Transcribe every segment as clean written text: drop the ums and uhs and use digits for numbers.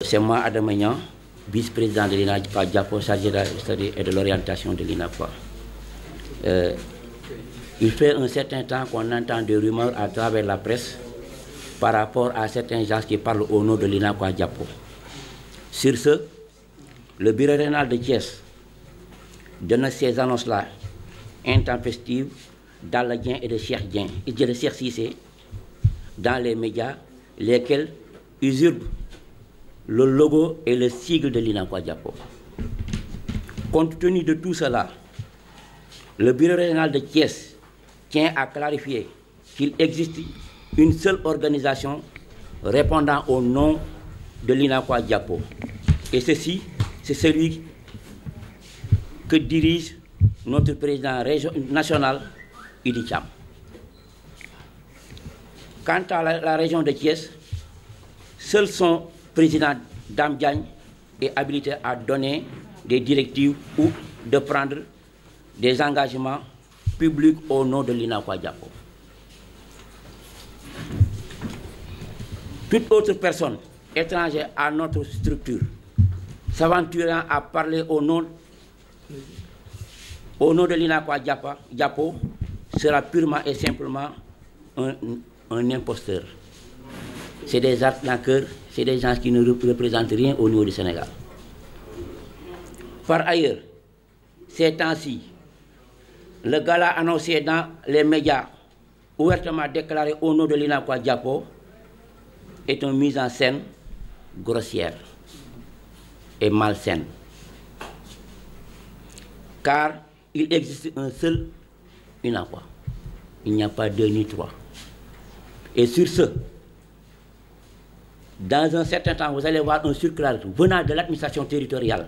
C'est moi, Adam Magnan, vice-président de l'INAQUA Diapo, chargé de la study et de l'orientation de l'INAQUA. Il fait un certain temps qu'on entend des rumeurs à travers la presse par rapport à certains gens qui parlent au nom de l'INAQUA Diapo. Sur ce, le bureau régional de Thiès donne ces annonces-là intempestives d'Alla Dieng et de Cheikh Dieng et de Cheikh Cissé dans les médias, lesquels usurpent le logo et le sigle de l'INAQUA Diapo. Compte tenu de tout cela, le bureau régional de Thiès tient à clarifier qu'il existe une seule organisation répondant au nom de l'INAQUA Diapo. Et ceci, c'est celui que dirige notre président national, Idi Thiam. Quant à la région de Thiès, seul son président Dame Diagne est habilité à donner des directives ou de prendre des engagements publics au nom de l'INAQUA Diapo. Toute autre personne étrangère à notre structure s'aventurant à parler au nom de l'INAQUA Diapo sera purement et simplement un imposteur. C'est des arnaqueurs, c'est des gens qui ne représentent rien au niveau du Sénégal. Par ailleurs, ces temps-ci, le gala annoncé dans les médias, ouvertement déclaré au nom de l'INAQUA Diapo, est une mise en scène grossière et malsaine. Car il existe un seul INAQUA. Il n'y a pas deux ni trois. Et sur ce, dans un certain temps, vous allez voir un circulaire venant de l'administration territoriale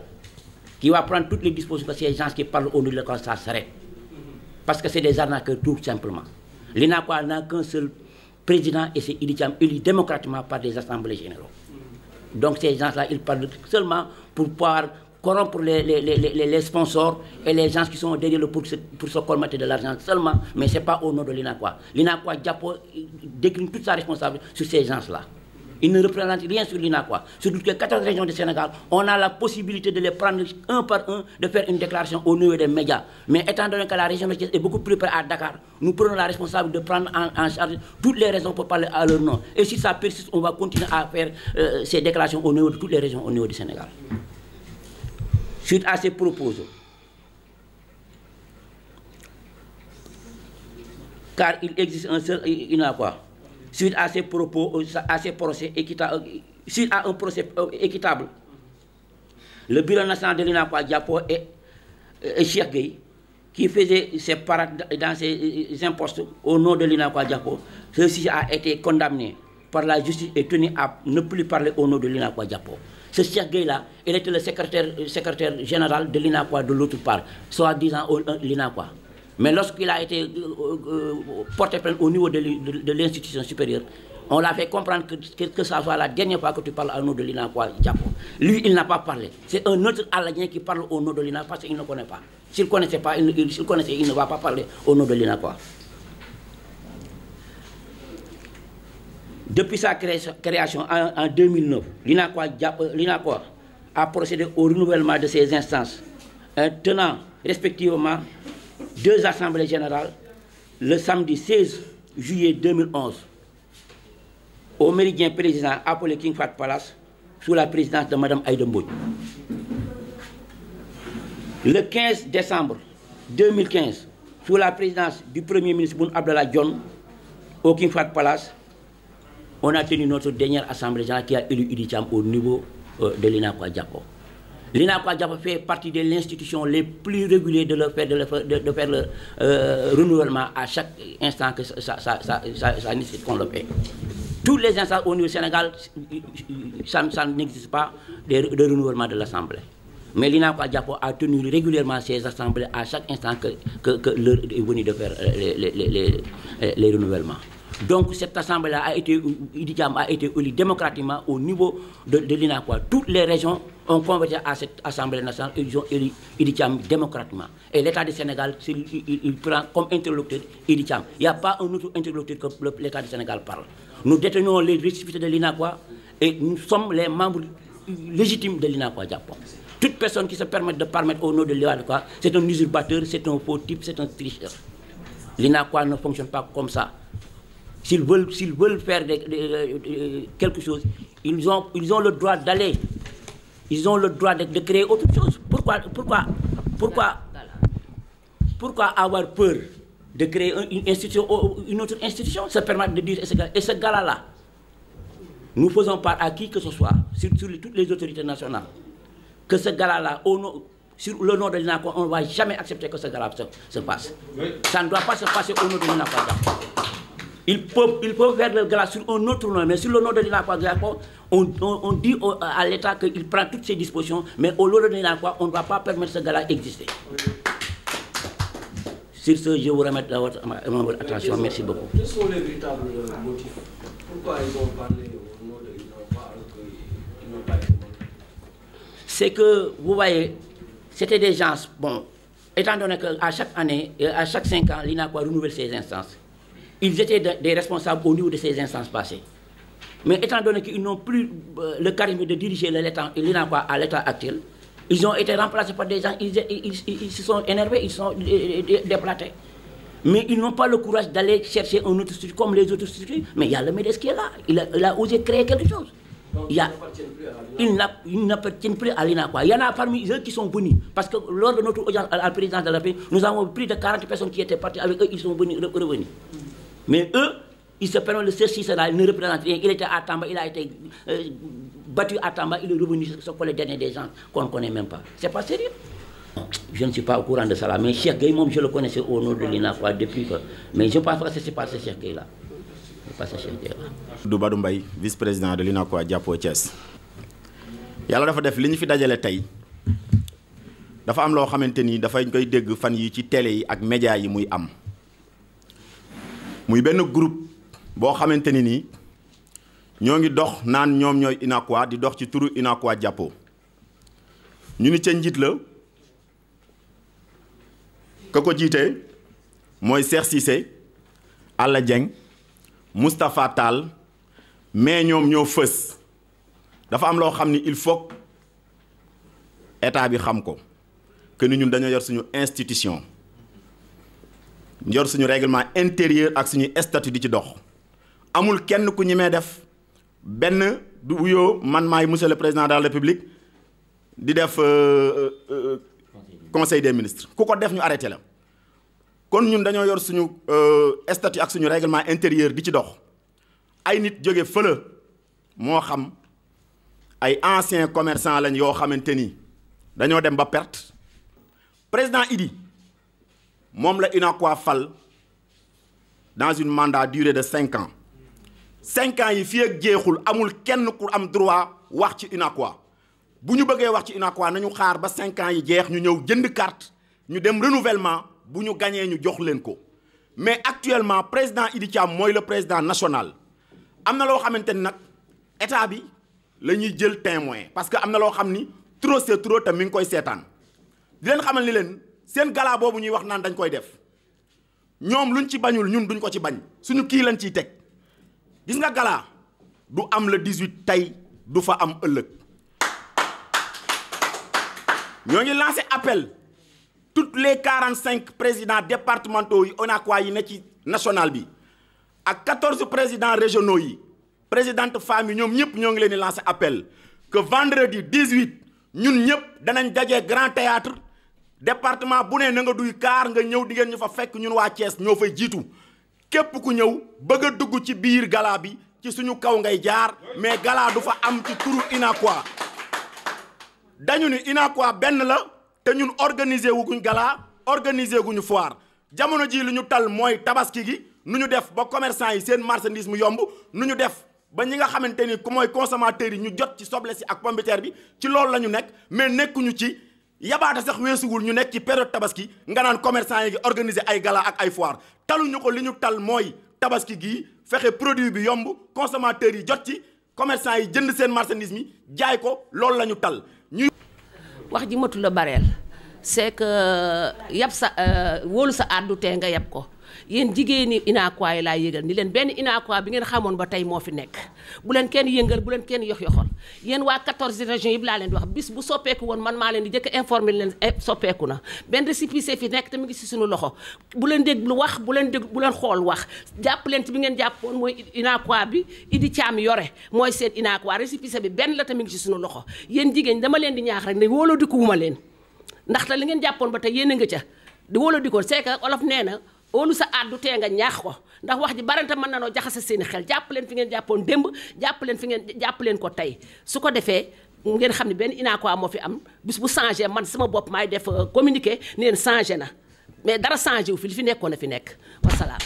qui va prendre toutes les dispositions que ces gens qui parlent au nom de l'école, ça s'arrête. Parce que c'est des arnaqueurs tout simplement. L'INAQUA n'a qu'un seul président et c'est Idi Thiam élu démocratiquement par des assemblées généraux. Donc ces gens-là, ils parlent seulement pour pouvoir corrompre les sponsors et les gens qui sont derrière pour se colmater de l'argent seulement, mais ce n'est pas au nom de l'INAQUA. L'INAQUA Diapo décline toute sa responsabilité sur ces gens-là. Ils ne représentent rien sur l'INAQUA. Surtout que 14 régions du Sénégal, on a la possibilité de les prendre un par un, de faire une déclaration au niveau des médias. Mais étant donné que la région de Thiès est beaucoup plus près à Dakar, nous prenons la responsabilité de prendre en charge toutes les raisons pour parler à leur nom. Et si ça persiste, on va continuer à faire ces déclarations au niveau de toutes les régions au niveau du Sénégal. Suite à ces propos, car il existe un seul INAQUA, suite à ces propos, à ces procès équitables, suite à un procès équitable, le bureau national de l'INAQUA Diapo et Cheikh Gueye, qui faisait ses parades dans ses impostes au nom de l'INAQUA Diapo, ceci a été condamné par la justice et tenu à ne plus parler au nom de l'INAQUA Diapo. Ce Cheikh Gueye-là, il était le secrétaire général de l'INAQUA de l'autre part, soit disant l'INAQUA. Mais lorsqu'il a été porté plainte au niveau de l'institution supérieure, on l'a fait comprendre que ça soit la dernière fois que tu parles au nom de l'INAQUA Diapo. Lui, il n'a pas parlé. C'est un autre Aladien qui parle au nom de l'INAQUA parce qu'il ne connaît pas. S'il ne connaissait pas, s'il connaissait, il ne va pas parler au nom de l'INAQUA. Depuis sa création en 2009, l'INAQUA a procédé au renouvellement de ses instances, tenant respectivement 2 assemblées générales le samedi 16 juillet 2011 au Méridien président appelé King Fahd Palace sous la présidence de Mme Aïda Mbodj. Le 15 décembre 2015, sous la présidence du Premier ministre Boun Abdallah Dionne au King Fahd Palace, on a tenu notre dernière assemblée générale qui a élu Idi Thiam au niveau de l'INAQUA Diapo. L'INAQUA Diapo fait partie de l'institution les plus régulières de faire le renouvellement à chaque instant que ça nécessite qu'on le fait. Toutes les instances au niveau du Sénégal, ça n'existe pas de renouvellement de l'Assemblée. Mais l'INAQUA Diapo a tenu régulièrement ses assemblées à chaque instant que l'heure est venue de faire les renouvellements. Donc cette assemblée-là a été, Idi Thiam a été élu démocratiquement au niveau de l'INAQUA. Toutes les régions ont convergé à cette assemblée nationale et ils ont élu Idi Thiam démocratiquement. Et l'État du Sénégal, il prend comme interlocuteur Idi Thiam. Il n'y a pas un autre interlocuteur que l'État du Sénégal parle. Nous détenons les récipients de l'INAQUA et nous sommes les membres légitime de l'INACOA Japon. Toute personne qui se permet de permettre au nom de l'INACOA, c'est un usurpateur, c'est un faux type, c'est un tricheur. L'INACOA ne fonctionne pas comme ça. S'ils veulent faire quelque chose, ils ont le droit d'aller. Ils ont le droit de créer autre chose. Pourquoi avoir peur de créer une autre institution, se permettre de dire, et ce gars-là, nous faisons part à qui que ce soit, sur toutes les autorités nationales, que ce gars-là, sur le nom de l'INACOA, on ne va jamais accepter que ce gars-là se passe. Ça ne doit pas se passer au nom de l'INACOA. Ils peuvent faire le gala sur un autre nom, mais sur le nom de l'INACOA, on dit à l'État qu'il prend toutes ses dispositions, mais au nom de l'INACOA, on ne va pas permettre ce gala d'exister. Sur ce, je vous remercie de votre attention. Merci beaucoup. Quels sont les véritables motifs? Pourquoi ils ont parlé au nom de l'INACOA alors qu'ils n'ont pas été demandés? C'est que, vous voyez, c'était des gens, bon, étant donné qu'à chaque année, à chaque 5 ans, l'INACOA renouvelle ses instances. Ils étaient des responsables au niveau de ces instances passées. Mais étant donné qu'ils n'ont plus le charisme de diriger l'INACOA à l'état actuel, ils ont été remplacés par des gens, ils se sont énervés, ils sont déplatés. Mais ils n'ont pas le courage d'aller chercher un autre structure comme les autres structures. Mais il y a le MEDES qui est là, il a osé créer quelque chose. Ils n'appartiennent plus à l'INACOA. Il y en a parmi eux qui sont venus. Parce que lors de notre audience à la présidence de la paix, nous avons plus de 40 personnes qui étaient parties avec eux, ils sont revenus. Mais eux, ils se permettent de ceci, cela, ils ne représentent rien. Il était à Tamba, il a été battu à Tamba, il est revenu sur le dernier des gens qu'on ne connaît même pas. C'est pas sérieux. Je ne suis pas au courant de ça là, mais Cheikh Gueye, je le connaissais au nom de l'INACOA depuis que. Mais je pense que c'est pas ce Cheikh Gueye là. C'est pas ce Cheikh Gueye là. Doubadou Mbaye, vice-président de l'INACOA Diapo Thiès. Yàlla dafa def li ñu fi dajale tey dafa am loo xamante ni dafay koy dégg fan yi ci télé yi ak média yi muy am. muy benn groupe boo xamante ni nii ñoo ngi dox naan ñoom ñooy INACOA di dox ci turu INACOA Diapo ñu ni ca njiit la ka ko jiite mooy Cheikh Cissé Alla Dieng Moustapha Tall mais ñoom ñoo fës dafa am loo xam ni il faut état bi xam ko que ni ñun dañoo yor suñu institution yor suñu règlement intérieur ak suñu statut di ci dox amul kenn ku ñemee def benn du wuyoo man maay monsieur le président de la république di def conseil des ministres ku ko def ñu arrêté la kon ñun dañoo yor suñu statut ak suñu règlement intérieur di ci dox ay nit jóge fële moo xam ay anciens commerçants lañ yoo xamante ni dañoo dem ba perte président Idi moom la INACOA fal dans une mandat durée de 5 ans 5 ans yi fii ak jeexul amul kenn ku am droit wax ci INACOA bu ñu bëggee wax ci INACOA nañu xaar ba 5 ans yi jeex ñu ñëw jënd carte ñu dem renouvellement bu ñu gañee ñu jox leen ko mais actuellement président Idi Thiam mooy le président national am na loo xamante ni nag état bi la ñuy jël témoin parce que am na loo xam ni trop c'est trop te mi ngi koy seetaan di leen xamal ni leen seen gala boobu ñuy wax naan dañ koy def ñoom luñ ci bañul ñun duñ ko ci bañ suñu kii lañ ciy teg gis nga gala du am le 18 tey du fa am ëllëg ñoo ngi lancé appel toutes les 45 présidents départementaux yi INACOA yi ne ci national bi ak 14 présidents régionaux yi présidente femmes yi ñoom ñëpp ñoo ngi leen di lancé appel que vendredi 18 ñun ñëpp danañ dajee grand théâtre département bu ne na nga duy kaar nga ñëw di ngeen ñu fa fekk ñun waa Thiès ñoo fay jiitu képp ku ñëw bëgg a dugg ci biir gala bi ci suñu kaw ngay jaar mais gala du fa am ci turu INACOA dañu ni INACOA benn la te ñun organiser wuguñ gala organiser guñu foire jamono ji lu ñu tal mooy tabaski gi nu ñu def ba commerçant yi seen marchandise mu yomb nu ñu def ba ñi nga xamante ni mooy consommateurs yi ñu jot ci soble si ak pomme de terre bi ci loolu la ñu nekk mais nekkuñu ci yabaate sax weesuwul ñu nekk ci période tabaski nga naan commerçant yi organiser ay gala ak ay foire taluñu ko li ñu tal mooy tabaski gii fexe produit bi yomb consommateurs yi jot ci commerçant yi jënd seen marchandise mi jaay ko loolu la ñu tal. wax ji matu la bareel c'est que yab sa wóolu sa àddu tee nga yab ko yéen jigéen ñi UNACOIS yi laa yëgal ni leen benn UNACOIS bi ngeen xamoon ba tey moo fi nekk bu leen kenn yëngal bu leen kenn yox-yoxal yéen waa 14 régions yi laa leen di wax bis bu soppeeku woon man maa leen di jëkk informer leen soppeeku na benn récépissé fi nekk te mu ngi si suñu loxo bu leen déglu wax bu leen xool wax jàpp leen ci bi ngeen jàppoon mooy UNACOIS bi Idi Thiam yore mooy seen UNACOIS récépissé bi benn la te mu ngi si suñu loxo yéen jigéen dama leen di ñaax rek ne wóoloo di ko wuma leen ndaxte li ngeen jàppoon ba tey yéen a nga ca di wóoloo di ko c'est que olof nee na óolu sa àddu tee nga ñaax ko ndax wax ji barante mën na noo jaxase seeni xel jàpp leen fi ngeen jàppoon démb jàpp leen ko tey su ko defee ngeen xam ne benn UNACOIS moo fi am bis bu changé man sama bopp maay def communiqué neen changé na mais dara changé wu fi li fi nekkoon na fi nekk wasalaam